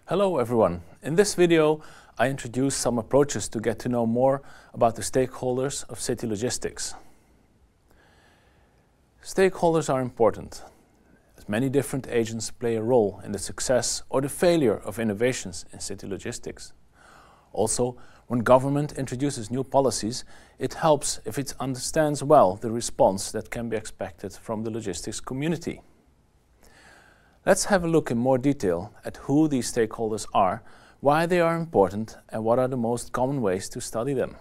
Hello everyone. In this video, I introduce some approaches to get to know more about the stakeholders of city logistics. Stakeholders are important, as many different agents play a role in the success or the failure of innovations in city logistics. Also, when government introduces new policies, it helps if it understands well the response that can be expected from the logistics community. Let's have a look in more detail at who these stakeholders are, why they are important, and what are the most common ways to study them.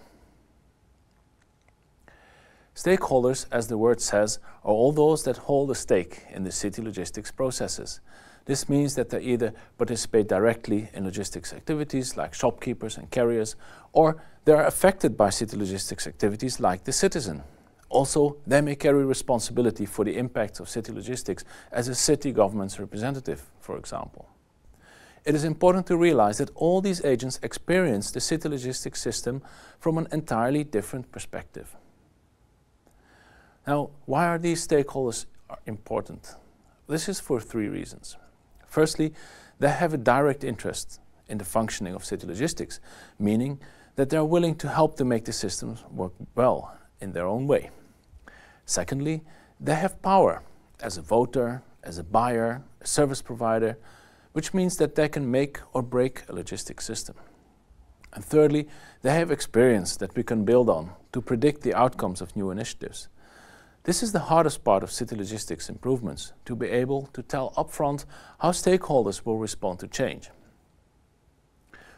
Stakeholders, as the word says, are all those that hold a stake in the city logistics processes. This means that they either participate directly in logistics activities like shopkeepers and carriers, or they are affected by city logistics activities like the citizen. Also, they may carry responsibility for the impacts of city logistics as a city government's representative, for example. It is important to realize that all these agents experience the city logistics system from an entirely different perspective. Now, why are these stakeholders important? This is for three reasons. Firstly, they have a direct interest in the functioning of city logistics, meaning that they are willing to help to make the systems work well in their own way. Secondly, they have power as a voter, as a buyer, a service provider, which means that they can make or break a logistics system. And thirdly, they have experience that we can build on to predict the outcomes of new initiatives. This is the hardest part of city logistics improvements, to be able to tell upfront how stakeholders will respond to change.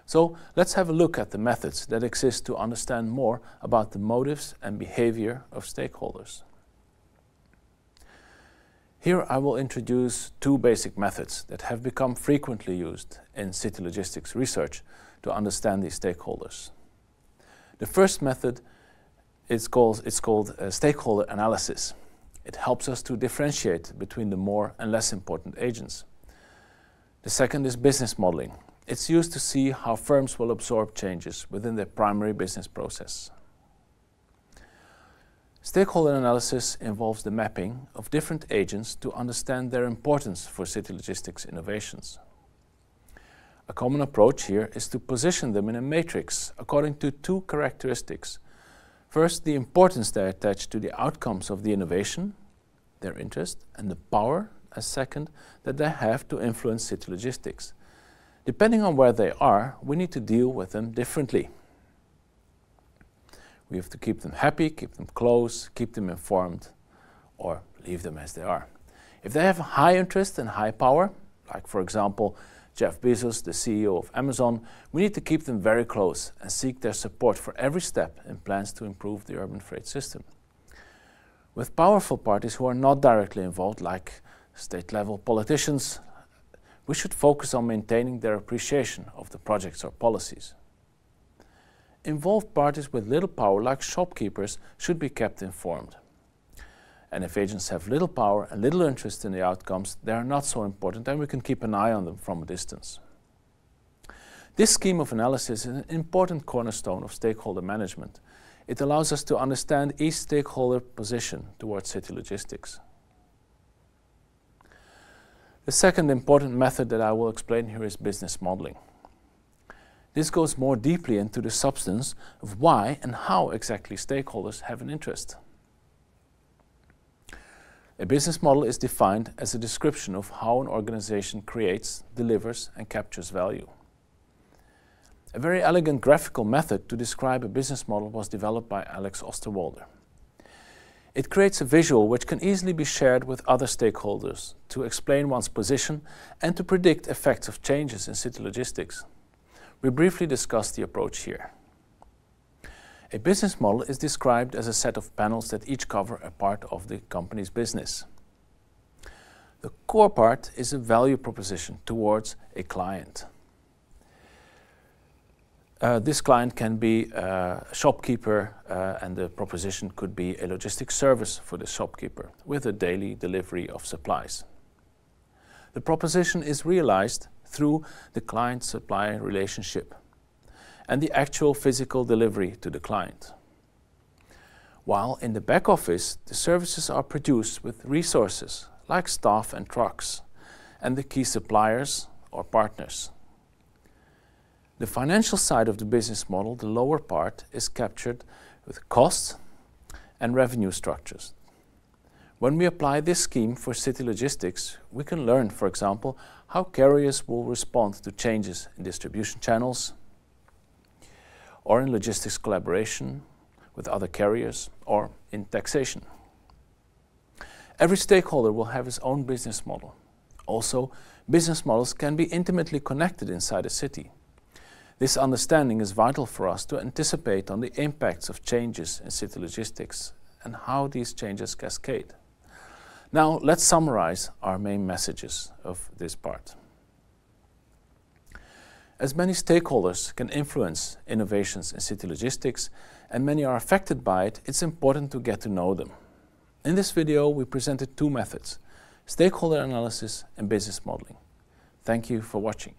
So let's have a look at the methods that exist to understand more about the motives and behavior of stakeholders. Here I will introduce two basic methods that have become frequently used in city logistics research to understand these stakeholders. The first method is called stakeholder analysis. It helps us to differentiate between the more and less important agents. The second is business modeling. It's used to see how firms will absorb changes within their primary business process. Stakeholder analysis involves the mapping of different agents to understand their importance for city logistics innovations. A common approach here is to position them in a matrix according to two characteristics. First, the importance they attach to the outcomes of the innovation, their interest, and the power, as second, that they have to influence city logistics. Depending on where they are, we need to deal with them differently. We have to keep them happy, keep them close, keep them informed, or leave them as they are. If they have high interest and high power, like for example Jeff Bezos, the CEO of Amazon, we need to keep them very close and seek their support for every step in plans to improve the urban freight system. With powerful parties who are not directly involved, like state-level politicians, we should focus on maintaining their appreciation of the projects or policies. Involved parties with little power, like shopkeepers, should be kept informed. And if agents have little power and little interest in the outcomes, they are not so important and we can keep an eye on them from a distance. This scheme of analysis is an important cornerstone of stakeholder management. It allows us to understand each stakeholder position towards city logistics. The second important method that I will explain here is business modeling. This goes more deeply into the substance of why and how exactly stakeholders have an interest. A business model is defined as a description of how an organization creates, delivers, and captures value. A very elegant graphical method to describe a business model was developed by Alex Osterwalder. It creates a visual which can easily be shared with other stakeholders to explain one's position and to predict effects of changes in city logistics. We briefly discuss the approach here. A business model is described as a set of panels that each cover a part of the company's business. The core part is a value proposition towards a client. This client can be a shopkeeper and the proposition could be a logistics service for the shopkeeper with a daily delivery of supplies. The proposition is realized through the client-supplier relationship and the actual physical delivery to the client. While in the back office, the services are produced with resources like staff and trucks and the key suppliers or partners. The financial side of the business model, the lower part, is captured with costs and revenue structures. When we apply this scheme for city logistics, we can learn, for example, how carriers will respond to changes in distribution channels or in logistics collaboration with other carriers or in taxation. Every stakeholder will have his own business model. Also, business models can be intimately connected inside a city. This understanding is vital for us to anticipate on the impacts of changes in city logistics and how these changes cascade. Now, let's summarize our main messages of this part. As many stakeholders can influence innovations in city logistics and many are affected by it, it's important to get to know them. In this video, we presented two methods: stakeholder analysis and business modeling. Thank you for watching.